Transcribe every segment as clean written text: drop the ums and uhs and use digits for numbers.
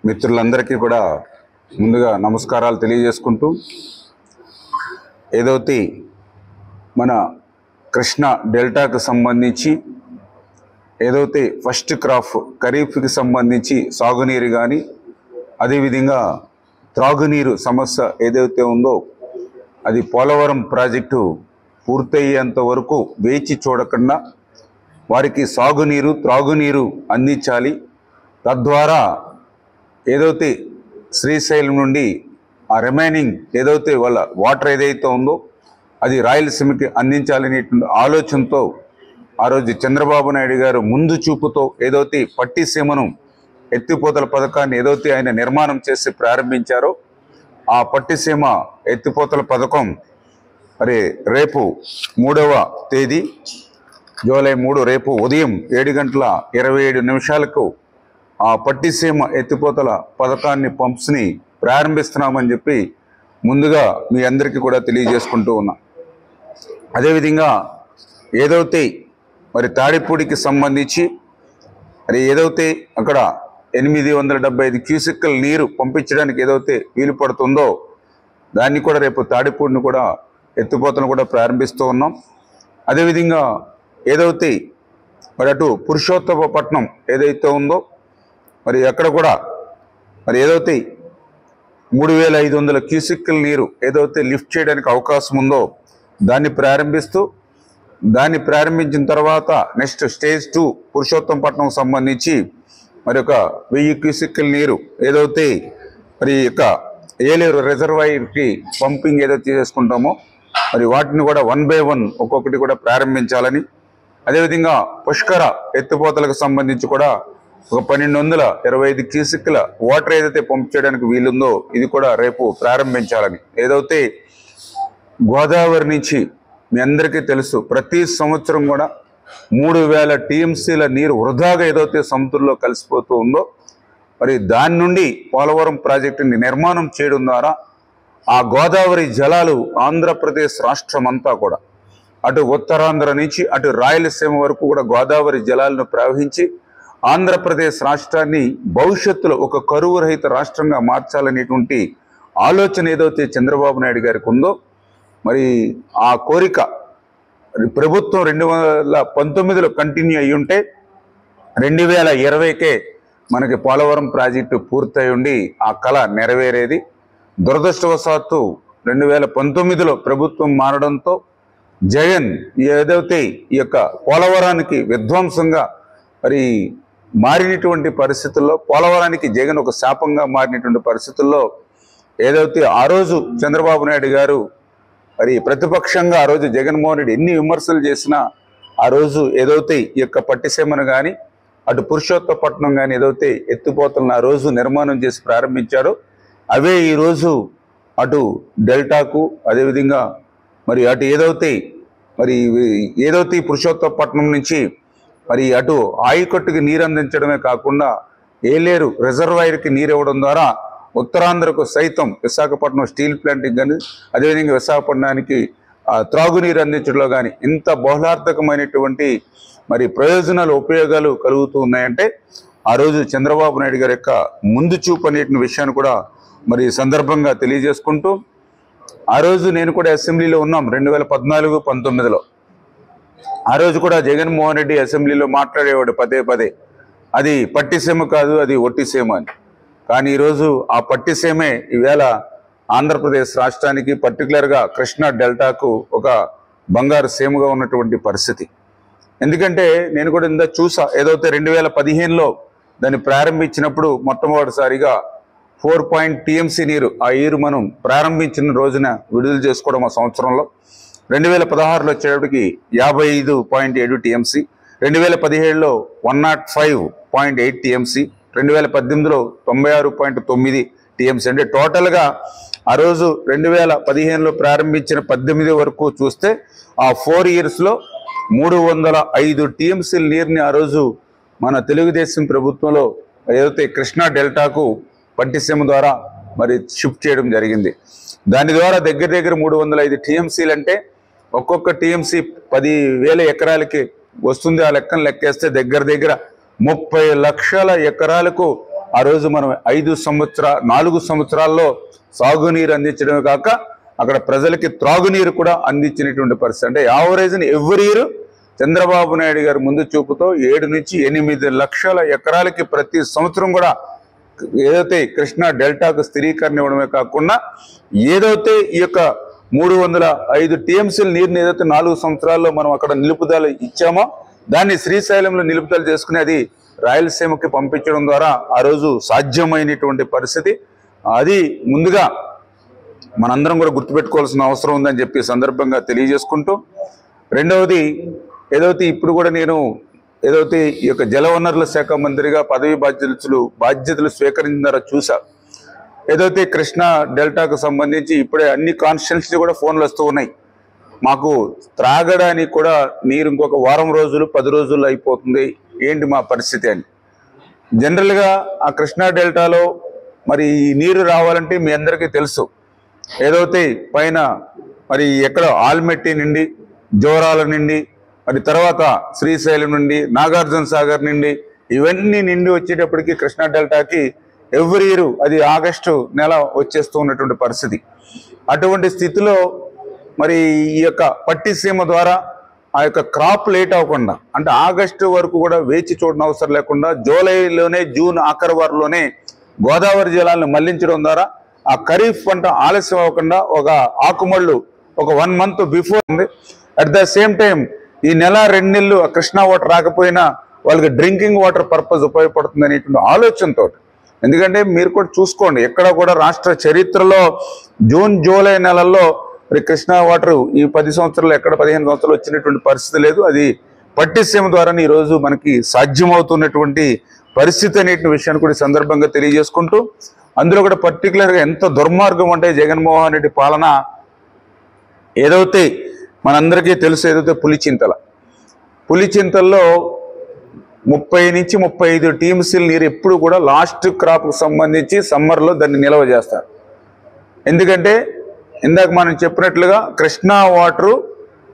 మిత్రులందరికీ కూడా ముందుగా నమస్కారాలు తెలియజేసుకుంటూ ఏదైతే మన కృష్ణా డెల్టాకు సంబంధించి ఏదైతే ఫస్ట్ క్రాప్ ఖరీఫ్కి సంబంధించి సాగునీరు కానీ అదేవిధంగా త్రాగునీరు సమస్య ఏదైతే ఉందో అది పోలవరం ప్రాజెక్టు పూర్తయ్యేంత వరకు వేచి చూడకుండా వారికి సాగునీరు త్రాగునీరు అందించాలి. తద్వారా ఏదైతే శ్రీశైలం నుండి ఆ రిమైనింగ్ ఏదైతే వాళ్ళ వాటర్ ఏదైతే ఉందో అది రాయలసీమకి అందించాలనేటువంటి ఆలోచనతో ఆ రోజు చంద్రబాబు నాయుడు గారు ముందు చూపుతో ఏదైతే పట్టిసీమను ఎత్తిపోతల పథకాన్ని ఏదైతే ఆయన నిర్మాణం చేసి ప్రారంభించారో ఆ పట్టిసీమ ఎత్తిపోతల పథకం మరి రేపు 3వ తేదీ జూలై 3 రేపు ఉదయం 7:27 ఆ పట్టిసీమ ఎత్తిపోతల పథకాన్ని పంప్స్ని ప్రారంభిస్తున్నామని చెప్పి ముందుగా మీ అందరికీ కూడా తెలియజేసుకుంటూ ఉన్నా. అదేవిధంగా ఏదైతే మరి తాడిపూడికి సంబంధించి మరి ఏదైతే అక్కడ 875 క్యూసెక్కుల నీరు పంపించడానికి ఏదైతే వీలు పడుతుందో దాన్ని కూడా రేపు తాడిపూడిని కూడా ఎత్తిపోతలను కూడా ప్రారంభిస్తూ ఉన్నాం. అదేవిధంగా ఏదైతే మరి అటు పురుషోత్తమపట్నం ఏదైతే ఉందో మరి అక్కడ కూడా మరి ఏదైతే 3500 క్యూసెక్కుల నీరు ఏదైతే లిఫ్ట్ చేయడానికి అవకాశం ఉందో దాన్ని ప్రారంభించిన తర్వాత నెక్స్ట్ స్టేజ్ 2 పురుషోత్తమపట్నం సంబంధించి మరి ఒక 1000 క్యూసెక్కుల నీరు ఏదైతే మరి యొక్క ఏలేరు రిజర్వాయర్కి పంపింగ్ ఏదైతే చేసుకుంటామో మరి వాటిని కూడా 1 by 1 ఒక్కొక్కటి కూడా ప్రారంభించాలని, అదేవిధంగా పుష్కర ఎత్తిపోతలకు సంబంధించి కూడా ఒక 1225 క్యూసెక్కుల వాటర్ ఏదైతే పంప్ చేయడానికి వీలుందో ఇది కూడా రేపు ప్రారంభించాలని. ఏదైతే గోదావరి నుంచి మీ అందరికీ తెలుసు ప్రతి సంవత్సరం కూడా 3000 టీఎంసీల నీరు వృధాగా ఏదైతే సముద్రంలో కలిసిపోతూ ఉందో మరి దాని నుండి పోలవరం ప్రాజెక్టుని నిర్మాణం చేయడం ద్వారా ఆ గోదావరి జలాలు ఆంధ్రప్రదేశ్ రాష్ట్రం అంతా కూడా అటు ఉత్తరాంధ్ర నుంచి అటు రాయలసీమ వరకు కూడా గోదావరి జలాలను ప్రవహించి ఆంధ్రప్రదేశ్ రాష్ట్రాన్ని భవిష్యత్తులో ఒక కరువు రహిత రాష్ట్రంగా మార్చాలనేటువంటి ఆలోచన ఏదైతే చంద్రబాబు నాయుడు గారికి ఉందో మరి ఆ కోరిక ప్రభుత్వం 2019లో కంటిన్యూ అయ్యి ఉంటే 2020కే మనకి పోలవరం ప్రాజెక్టు పూర్తయి ఉండి ఆ కళ నెరవేరేది. దురదృష్టవశాత్తు 2019లో ప్రభుత్వం మారడంతో జగన్ ఏదైతే ఈ యొక్క పోలవరానికి విధ్వంసంగా మరి మారినటువంటి పరిస్థితుల్లో పోలవరానికి జగన్ ఒక శాపంగా మారినటువంటి పరిస్థితుల్లో ఏదైతే ఆ రోజు చంద్రబాబు నాయుడు గారు మరి ప్రతిపక్షంగా ఆ రోజు జగన్మోహన్ రెడ్డి ఎన్ని విమర్శలు చేసినా ఆ రోజు ఏదైతే ఈ యొక్క పట్టిసీమను కానీ అటు పురుషోత్తమపట్నం కానీ ఏదైతే ఎత్తిపోతలను ఆ రోజు నిర్మాణం చేసి ప్రారంభించాడో అవే ఈరోజు అటు డెల్టాకు అదేవిధంగా మరి అటు ఏదైతే పురుషోత్తమపట్నం నుంచి మరి అటు ఆయకట్టుకి నీరు అందించడమే కాకుండా ఏలేరు రిజర్వాయర్కి నీరు ఇవ్వడం ద్వారా ఉత్తరాంధ్రకు సైతం విశాఖపట్నం స్టీల్ ప్లాంట్కి కానీ అదేవిధంగా విశాఖపట్నానికి త్రాగునీరు అందించడంలో కానీ ఇంత బహుళార్థకమైనటువంటి మరి ప్రయోజనాలు ఉపయోగాలు కలుగుతూ ఉన్నాయంటే ఆ రోజు చంద్రబాబు నాయుడు గారి యొక్క ముందు చూపు అనేటువంటి విషయాన్ని కూడా మరి సందర్భంగా తెలియజేసుకుంటూ ఆ రోజు నేను కూడా అసెంబ్లీలో ఉన్నాం 2014-19లో. ఆ రోజు కూడా జగన్మోహన్ రెడ్డి అసెంబ్లీలో మాట్లాడేవాడు పదే అది పట్టిసీమ కాదు అది ఒట్టిసీమ అని. కానీ ఈరోజు ఆ పట్టిసీమే ఈవేళ ఆంధ్రప్రదేశ్ రాష్ట్రానికి పర్టికులర్గా కృష్ణా డెల్టాకు ఒక బంగారు సీమగా ఉన్నటువంటి పరిస్థితి. ఎందుకంటే నేను కూడా ఇందా చూసా ఏదైతే 2015లో దాన్ని ప్రారంభించినప్పుడు మొట్టమొదటిసారిగా 4 టీఎంసీ నీరు ఆ నీరు మనం ప్రారంభించిన రోజున విడుదల చేసుకోవడం ఆ సంవత్సరంలో. 2016లో వచ్చేటప్పటికి 55.7 టీఎంసీ, 2017లో 105.8 టీఎంసీ, 2018లో 96.9 టీఎంసీ. అంటే టోటల్గా ఆ రోజు 2015లో ప్రారంభించిన 18 వరకు చూస్తే ఆ 4 ఇయర్స్లో 305 టీఎంసీల నీరుని ఆ రోజు మన తెలుగుదేశం ప్రభుత్వంలో ఏదైతే కృష్ణా డెల్టాకు పట్టిసీమ ద్వారా మరి షిఫ్ట్ చేయడం జరిగింది. దాని ద్వారా దగ్గర 305 టీఎంసీలు అంటే ఒక్కొక్క టీఎంసీ 10,000 ఎకరాలకి వస్తుంది. ఆ లెక్కను లెక్కేస్తే దగ్గర 30 లక్షల ఎకరాలకు ఆ రోజు మనం 4 సంవత్సరాల్లో సాగునీరు అందించడమే కాక అక్కడ ప్రజలకి త్రాగునీరు కూడా అందించినటువంటి పరిస్థితి. అంటే యావరేజ్ని ఎవ్రీ ఇయర్ చంద్రబాబు నాయుడు గారు ముందు చూపుతో 7 నుంచి 8 లక్షల ఎకరాలకి ప్రతి సంవత్సరం కూడా ఏదైతే కృష్ణా డెల్టాకు స్థిరీకరణ ఇవ్వడమే కాకుండా ఏదైతే ఈ యొక్క 305 టీఎంసీల నీరుని ఏదైతే 4 సంవత్సరాల్లో మనం అక్కడ నిలుపుదల ఇచ్చామో దాన్ని శ్రీశైలంలో నిలుపుదల చేసుకుని అది రాయలసీమకి పంపించడం ద్వారా ఆ రోజు సాధ్యమైనటువంటి పరిస్థితి. అది ముందుగా మనందరం కూడా గుర్తుపెట్టుకోవాల్సిన అవసరం ఉందని చెప్పి సందర్భంగా తెలియజేసుకుంటూ, రెండవది ఏదైతే ఇప్పుడు కూడా నేను ఏదైతే ఈ యొక్క జలవనరుల శాఖ మంత్రిగా పదవి బాధ్యతలు స్వీకరించిన ద్వారా చూసా. ఏదైతే కృష్ణా డెల్టాకు సంబంధించి ఇప్పుడే అన్ని కాన్స్టిట్యున్సీ కూడా ఫోన్లు వస్తూ ఉన్నాయి, మాకు త్రాగడానికి కూడా నీరు ఇంకొక వారం రోజులు 10 రోజుల్లో అయిపోతుంది, ఏంటి మా పరిస్థితి అని. జనరల్గా ఆ కృష్ణా డెల్టాలో మరి ఈ నీరు రావాలంటే మీ అందరికీ తెలుసు, ఏదైతే పైన మరి ఎక్కడ ఆల్మెట్టి నుండి జోరాల నుండి మరి తర్వాత శ్రీశైలం నుండి నాగార్జున సాగర్ నుండి ఇవన్నీ నిండి వచ్చేటప్పటికి కృష్ణా డెల్టాకి ఎవ్రీ ఇయర్ అది ఆగస్టు నెల వచ్చేస్తూ ఉన్నటువంటి పరిస్థితి. అటువంటి స్థితిలో మరి ఈ యొక్క పట్టిసీమ ద్వారా ఆ యొక్క క్రాప్ లేట్ అవ్వకుండా, అంటే ఆగస్టు వరకు కూడా వేచి చూడని అవసరం లేకుండా జూలైలోనే జూన్ ఆఖరి వారంలోనే గోదావరి జలాలను మళ్లించడం ద్వారా ఆ ఖరీఫ్ పంట ఆలస్యం అవ్వకుండా ఒక ఆకుమళ్ళు ఒక 1 month బిఫోర్ ఉంది. అట్ ద సేమ్ టైం ఈ నెల 2 నెలలు ఆ కృష్ణా వాటర్ రాకపోయినా వాళ్ళకి డ్రింకింగ్ వాటర్ పర్పస్ ఉపయోగపడుతుంది అనేటువంటి ఆలోచనతో. ఎందుకంటే మీరు కూడా చూసుకోండి, ఎక్కడ కూడా రాష్ట్ర చరిత్రలో జూన్ జూలై నెలల్లో మరి కృష్ణా వాటర్ ఈ 10 సంవత్సరాలు ఎక్కడ 15 సంవత్సరాలు వచ్చినటువంటి పరిస్థితి లేదు. అది పట్టిసీమ ద్వారానే ఈరోజు మనకి సాధ్యమవుతున్నటువంటి పరిస్థితి అనేటువంటి విషయాన్ని కూడా సందర్భంగా తెలియజేసుకుంటూ, అందులో కూడా పర్టికులర్గా ఎంత దుర్మార్గం అంటే జగన్మోహన్ రెడ్డి పాలన. ఏదైతే మనందరికీ తెలుసు, ఏదైతే పులిచింతల్లో 30 నుంచి 35 టీఎంసీల నీరు ఎప్పుడు కూడా లాస్ట్ క్రాప్కు సంబంధించి సమ్మర్లో దాన్ని నిల్వ చేస్తారు. ఎందుకంటే ఇందాక మనం చెప్పినట్లుగా కృష్ణా వాటరు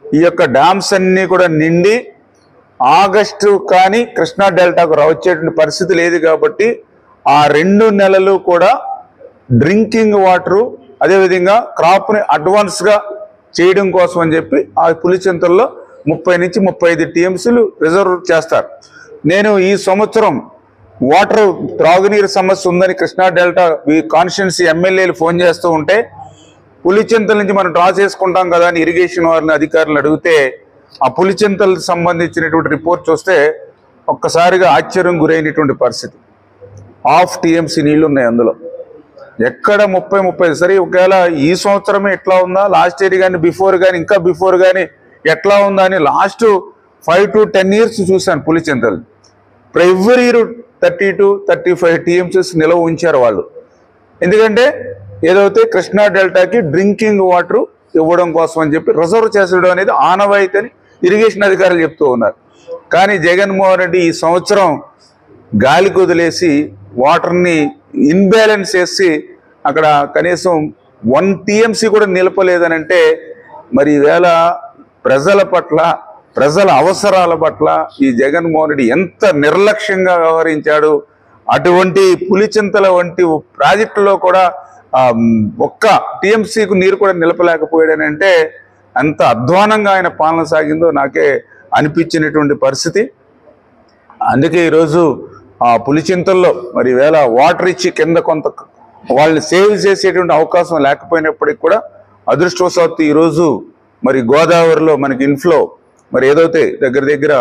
ఈ యొక్క డ్యామ్స్ అన్నీ కూడా నిండి ఆగస్టు కానీ కృష్ణా డెల్టాకు వచ్చేటువంటి పరిస్థితి లేదు. కాబట్టి ఆ 2 నెలలు కూడా డ్రింకింగ్ వాటరు అదేవిధంగా క్రాప్ని అడ్వాన్స్గా చేయడం కోసం అని చెప్పి ఆ పులిచింతల్లో 30 నుంచి 35 టీఎంసీలు రిజర్వ్ చేస్తారు. నేను ఈ సంవత్సరం వాటర్ త్రాగునీరు సమస్య ఉందని కృష్ణా డెల్టా కాన్స్టిట్యున్సీ ఎమ్మెల్యేలు ఫోన్ చేస్తూ ఉంటే పులిచింతల నుంచి మనం డ్రా చేసుకుంటాం కదా అని ఇరిగేషన్ వారిని అధికారులు అడిగితే ఆ పులిచింతలకు సంబంధించినటువంటి రిపోర్ట్ చూస్తే ఒక్కసారిగా ఆశ్చర్యం గురైనటువంటి పరిస్థితి. 1/2 టీఎంసీ నీళ్లు ఉన్నాయి అందులో. ఎక్కడ 30 సరే ఒకవేళ ఈ సంవత్సరమే ఎట్లా ఉందా, లాస్ట్ ఇయర్ కానీ బిఫోర్ కానీ ఇంకా బిఫోర్ కానీ ఎట్లా ఉందా అని లాస్ట్ 5 to 10 years చూశాను Pulichintala. Every year 30 to 35 TMCs నిల్వ ఉంచారు వాళ్ళు. ఎందుకంటే ఏదైతే కృష్ణా డెల్టాకి డ్రింకింగ్ వాటర్ ఇవ్వడం కోసం అని చెప్పి రిజర్వ్ చేసడం అనేది ఆనవాయితీ అని ఇరిగేషన్ అధికారులు చెప్తూ ఉన్నారు. కానీ జగన్మోహన్ రెడ్డి ఈ సంవత్సరం గాలి కుదిలేసి వాటర్ని ఇన్బ్యాలెన్స్ చేసి అక్కడ కనీసం 1 టీఎంసీ కూడా నిలపలేదని అంటే మరి ఈవేళ ప్రజల పట్ల ప్రజల అవసరాల పట్ల ఈ జగన్మోహన్ రెడ్డి ఎంత నిర్లక్ష్యంగా వ్యవహరించాడు. అటువంటి పులిచింతల వంటి ప్రాజెక్టులో కూడా 1 టీఎంసీకు నీరు కూడా నిలపలేకపోయాడని అంటే అంత అధ్వానంగా ఆయన పాలన సాగిందో నాకే అనిపించినటువంటి పరిస్థితి. అందుకే ఈరోజు ఆ పులిచింతల్లో మరి వేళ వాటర్ ఇచ్చి కింద కొంత వాళ్ళని సేవ్ చేసేటువంటి అవకాశం లేకపోయినప్పటికీ కూడా అదృష్టవశాత్తు ఈరోజు మరి గోదావరిలో మనకి ఇన్ఫ్లో మరి ఏదైతే దగ్గర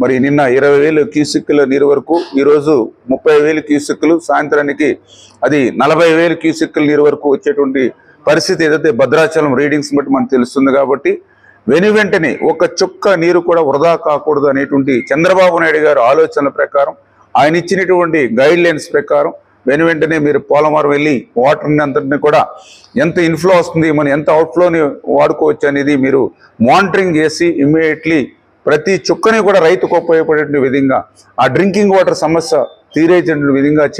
మరి నిన్న 20,000 క్యూసెక్కుల నీరు వరకు, ఈరోజు 30,000 క్యూసెక్కులు, సాయంత్రానికి అది 40,000 క్యూసెక్కుల నీరు వరకు వచ్చేటువంటి పరిస్థితి ఏదైతే భద్రాచలం రీడింగ్స్ బట్టి మనకు తెలుస్తుంది. కాబట్టి వెంటనే 1 చుక్క నీరు కూడా వృధా కాకూడదు అనేటువంటి చంద్రబాబు నాయుడు గారు ఆలోచనల ప్రకారం, ఆయన ఇచ్చినటువంటి గైడ్ లైన్స్ ప్రకారం వెంటనే మీరు పోలవరం వెళ్ళి వాటర్ని అంతటిని కూడా ఎంత ఇన్ఫ్లో వస్తుంది, మనం ఎంత అవుట్ఫ్లోని వాడుకోవచ్చు అనేది మీరు మానిటరింగ్ చేసి ఇమ్మీడియట్లీ ప్రతి చుక్కని కూడా రైతుకు ఉపయోగపడే విధంగా ఆ డ్రింకింగ్ వాటర్ సమస్య తీరేటువంటి విధంగా